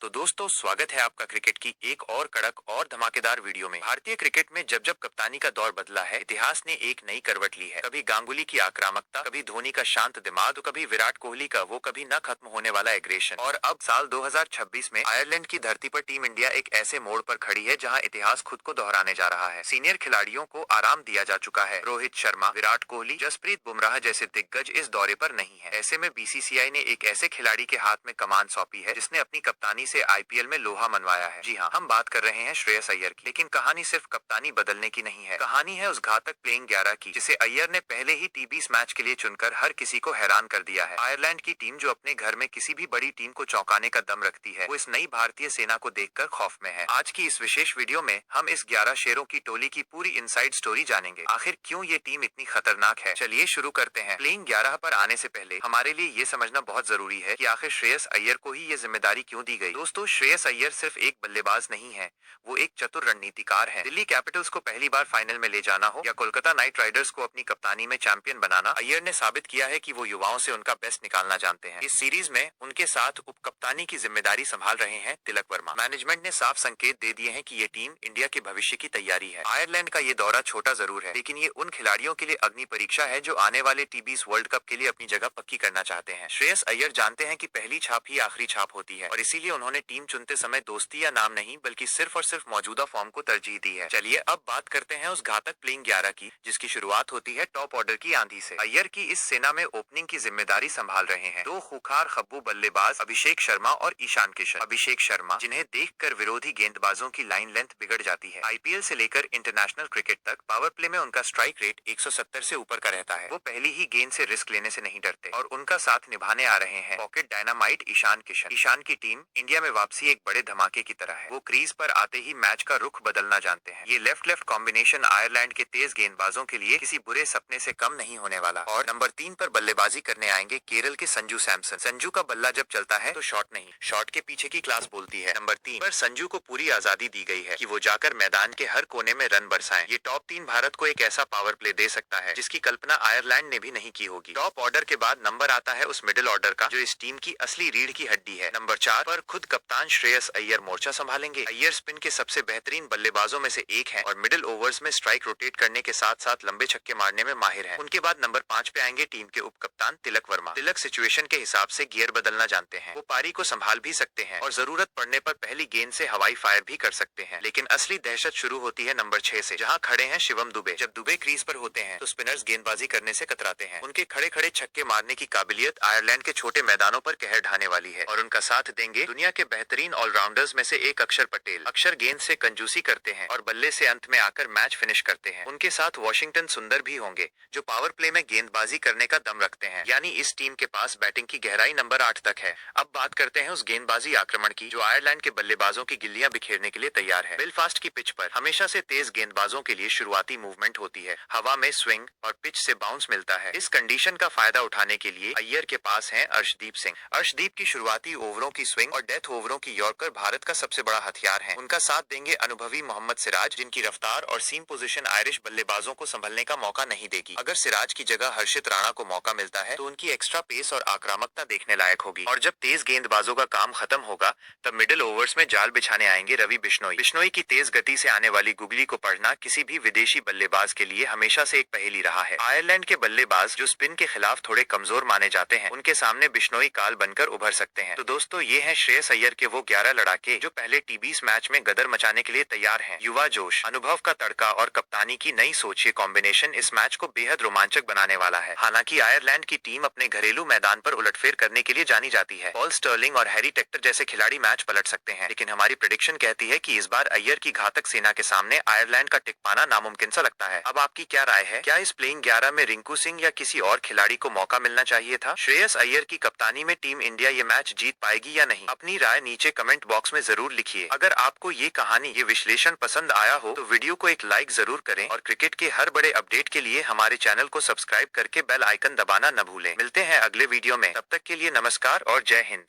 तो दोस्तों स्वागत है आपका क्रिकेट की एक और कड़क और धमाकेदार वीडियो में। भारतीय क्रिकेट में जब जब कप्तानी का दौर बदला है, इतिहास ने एक नई करवट ली है। कभी गांगुली की आक्रामकता, कभी धोनी का शांत दिमाग, तो कभी विराट कोहली का वो कभी न खत्म होने वाला एग्रेशन। और अब साल 2026 में आयरलैंड की धरती पर टीम इंडिया एक ऐसे मोड़ पर खड़ी है जहां इतिहास खुद को दोहराने जा रहा है। सीनियर खिलाड़ियों को आराम दिया जा चुका है। रोहित शर्मा, विराट कोहली, जसप्रीत बुमराह जैसे दिग्गज इस दौरे पर नहीं है। ऐसे में बीसीसीआई ने एक ऐसे खिलाड़ी के हाथ में कमान सौंपी है जिसने अपनी कप्तानी से आईपीएल में लोहा मनवाया है। जी हाँ, हम बात कर रहे हैं श्रेयस अय्यर की। लेकिन कहानी सिर्फ कप्तानी बदलने की नहीं है, कहानी है उस घातक प्लेइंग 11 की जिसे अय्यर ने पहले ही टी20 मैच के लिए चुनकर हर किसी को हैरान कर दिया है। आयरलैंड की टीम जो अपने घर में किसी भी बड़ी टीम को चौंकाने का दम रखती है, वो इस नई भारतीय सेना को देखकर खौफ में है। आज की इस विशेष वीडियो में हम इस 11 शेरों की टोली की पूरी इनसाइड स्टोरी जानेंगे। आखिर क्यों ये टीम इतनी खतरनाक है। चलिए शुरू करते हैं। प्लेइंग 11 पर आने से पहले हमारे लिए ये समझना बहुत जरूरी है कि आखिर श्रेयस अय्यर को ही ये जिम्मेदारी क्यों दी गई। दोस्तों, श्रेयस अय्यर सिर्फ एक बल्लेबाज नहीं है, वो एक चतुर रणनीतिकार है। दिल्ली कैपिटल्स को पहली बार फाइनल में ले जाना हो या कोलकाता नाइट राइडर्स को अपनी कप्तानी में चैंपियन बनाना, अय्यर ने साबित किया है कि वो युवाओं से उनका बेस्ट निकालना जानते हैं। इस सीरीज में उनके साथ उप कप्तानी की जिम्मेदारी संभाल रहे हैं तिलक वर्मा। मैनेजमेंट ने साफ संकेत दे दिए हैं कि ये टीम इंडिया के भविष्य की तैयारी है। आयरलैंड का ये दौरा छोटा जरूर है, लेकिन ये उन खिलाड़ियों के लिए अग्नि परीक्षा है जो आने वाले टी20 वर्ल्ड कप के लिए अपनी जगह पक्की करना चाहते हैं। श्रेयस अय्यर जानते हैं कि पहली छाप ही आखिरी छाप होती है और इसीलिए उन्होंने टीम चुनते समय दोस्ती या नाम नहीं बल्कि सिर्फ और सिर्फ मौजूदा फॉर्म को तरजीह दी है। चलिए अब बात करते हैं उस घातक प्लेइंग 11 की जिसकी शुरुआत होती है टॉप ऑर्डर की आंधी से। अय्यर की इस सेना में ओपनिंग की जिम्मेदारी संभाल रहे हैं दो खूंखार खब्बू बल्लेबाज अभिषेक शर्मा और ईशान किशन। अभिषेक शर्मा, जिन्हें देखकर विरोधी गेंदबाजों की लाइन लेंथ बिगड़ जाती है। आईपीएल से लेकर इंटरनेशनल क्रिकेट तक पावर प्ले में उनका स्ट्राइक रेट 170 से ऊपर का रहता है। वो पहली ही गेंद से रिस्क लेने से नहीं डरते और उनका साथ निभाने आ रहे हैं पॉकेट डायनामाइट ईशान किशन। ईशान की टीम इंडिया में वापसी एक बड़े धमाके की तरह है। वो क्रीज पर आते ही मैच का रुख बदलना जानते हैं। ये लेफ्ट लेफ्ट कॉम्बिनेशन आयरलैंड के तेज गेंदबाजों के लिए किसी बुरे सपने से कम नहीं होने वाला। और नंबर 3 पर बल्लेबाजी करने आएंगे केरल के संजू सैमसन। संजू का बल्ला जब चलता है तो शॉट नहीं, शॉट के पीछे की क्लास बोलती है। नंबर 3 पर संजू को पूरी आजादी दी गई है कि वो जाकर मैदान के हर कोने में रन बरसाएं। ये टॉप 3 भारत को एक ऐसा पावर प्ले दे सकता है जिसकी कल्पना आयरलैंड ने भी नहीं की होगी। टॉप ऑर्डर के बाद नंबर आता है उस मिडिल ऑर्डर का जो इस टीम की असली रीढ़ की हड्डी है। नंबर 4 पर खुद कप्तान श्रेयस अय्यर मोर्चा संभालेंगे। अय्यर स्पिन के सबसे बेहतरीन बल्लेबाजों में से एक है और मिडिल ओवर्स में स्ट्राइक रोटेट करने के साथ साथ लंबे छक्के मारने में माहिर है। उनके बाद नंबर 5 पे आएंगे टीम के उप कप्तान तिलक वर्मा। तिलक सिचुएशन के हिसाब से गियर बदलना जानते हैं। वो पारी को संभाल भी सकते हैं और जरूरत पड़ने पर पहली गेंद से हवाई फायर भी कर सकते हैं। लेकिन असली दहशत शुरू होती है नंबर 6 से, जहां खड़े हैं शिवम दुबे। जब दुबे क्रीज पर होते हैं तो स्पिनर्स गेंदबाजी करने से कतराते हैं। उनके खड़े खड़े छक्के मारने की काबिलियत आयरलैंड के छोटे मैदानों पर कहर ढाने वाली है। और उनका साथ देंगे दुनिया के बेहतरीन ऑलराउंडर्स में से एक अक्षर पटेल। अक्षर गेंद से कंजूसी करते हैं और बल्ले से अंत में आकर मैच फिनिश करते हैं। उनके साथ वॉशिंगटन सुंदर भी होंगे जो पावर प्ले में गेंदबाजी करने का दम रखते हैं। यानी इस टीम के पास बैटिंग की गहराई नंबर 8 तक है। अब बात करते हैं उस गेंदबाजी आक्रमण की जो आयरलैंड के बल्लेबाजों की गिल्लियां बिखेरने के लिए तैयार है। बेलफास्ट की पिच पर हमेशा से तेज गेंदबाजों के लिए शुरुआती मूवमेंट होती है। हवा में स्विंग और पिच से बाउंस मिलता है। इस कंडीशन का फायदा उठाने के लिए अय्यर के पास है अर्शदीप सिंह। अर्शदीप की शुरुआती ओवरों की स्विंग और डेथ ओवरों की यॉर्कर भारत का सबसे बड़ा हथियार है। उनका साथ देंगे अनुभवी मोहम्मद सिराज, जिनकी रफ्तार और सीम पोजीशन आयरिश बल्लेबाजों को संभलने का मौका नहीं देगी। अगर सिराज की जगह हर्षित राणा को मौका मिलता है तो उनकी एक्स्ट्रा पेस और आक्रामकता देखने लायक होगी। और जब तेज गेंदबाजों का काम खत्म होगा तब मिडिल ओवर्स में जाल बिछाने आएंगे रवि बिश्नोई। बिश्नोई की तेज गति से आने वाली गुगली को पढ़ना किसी भी विदेशी बल्लेबाज के लिए हमेशा से एक पहेली रहा है। आयरलैंड के बल्लेबाज जो स्पिन के खिलाफ थोड़े कमजोर माने जाते हैं, उनके सामने बिश्नोई काल बनकर उभर सकते हैं। तो दोस्तों, ये है श्रेयस अय्यर के वो 11 लड़ाके जो पहले टी20 मैच में गदर मचाने के लिए तैयार हैं। युवा जोश, अनुभव का तड़का और कप्तानी की नई सोच, ये कॉम्बिनेशन इस मैच को बेहद रोमांचक बनाने वाला है। हालांकि आयरलैंड की टीम अपने घरेलू मैदान पर उलटफेर करने के लिए जानी जाती है। पॉल स्टर्लिंग और हैरी टेक्टर जैसे खिलाड़ी मैच पलट सकते हैं, लेकिन हमारी प्रेडिक्शन कहती है कि इस बार अय्यर की घातक सेना के सामने आयरलैंड का टिक पाना नामुमकिन सा लगता है। अब आपकी क्या राय है? क्या इस प्लेइंग 11 में रिंकू सिंह या किसी और खिलाड़ी को मौका मिलना चाहिए था? श्रेयस अय्यर की कप्तानी में टीम इंडिया ये मैच जीत पाएगी या नहीं? अपनी राय नीचे कमेंट बॉक्स में जरूर लिखिए। अगर आपको ये कहानी, ये विश्लेषण पसंद आया हो तो वीडियो को एक लाइक जरूर करें और क्रिकेट के हर बड़े अपडेट के लिए हमारे चैनल को सब्सक्राइब करके बेल आइकन दबाना न भूलें। मिलते हैं अगले वीडियो में, तब तक के लिए नमस्कार और जय हिंद।